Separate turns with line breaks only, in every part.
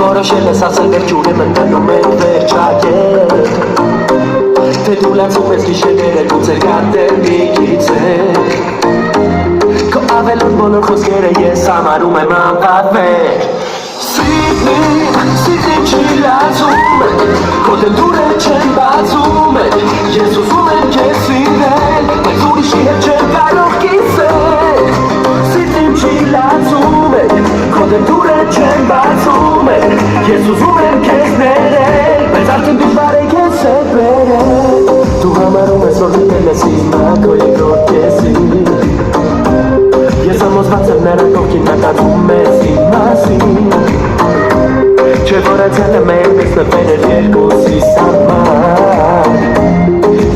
որոշել ես ասել վերջ ուրեմն մնում ենք վերջակետ Թե դու լացում ես գիշերները գուցեր գարտելիքից է Քո ավելորդ բոլոր խոսքերը ես համարում եմ անպատվեր Սիրտին չի լացում Քո դուրը չեն բացում Ես ուզում եմ քեզ սիրել Բայց ուրիշի հետ չեմ կարող կիսել Սիրտին չի լացում Քո դուրը չեն բացում Ես ուզում եմ քեզ ներել Բայց արդեն դու բարեք ես հետ բերել Դու համարում ես որ դիտել ես հիմա քո երկրորդ կեսին Ես ամոզված եմ նրա կողքին մտածում ես իմ մասին Չէ որ այցել եմ ես նպել էր երկուսիս համար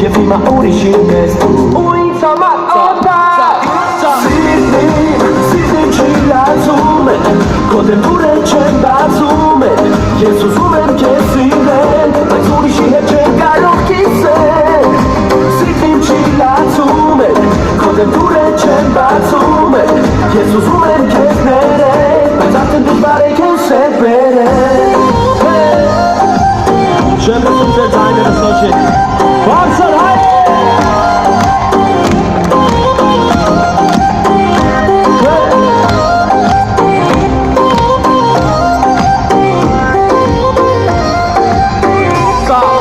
Եվ հիմա ուրիշին ես դու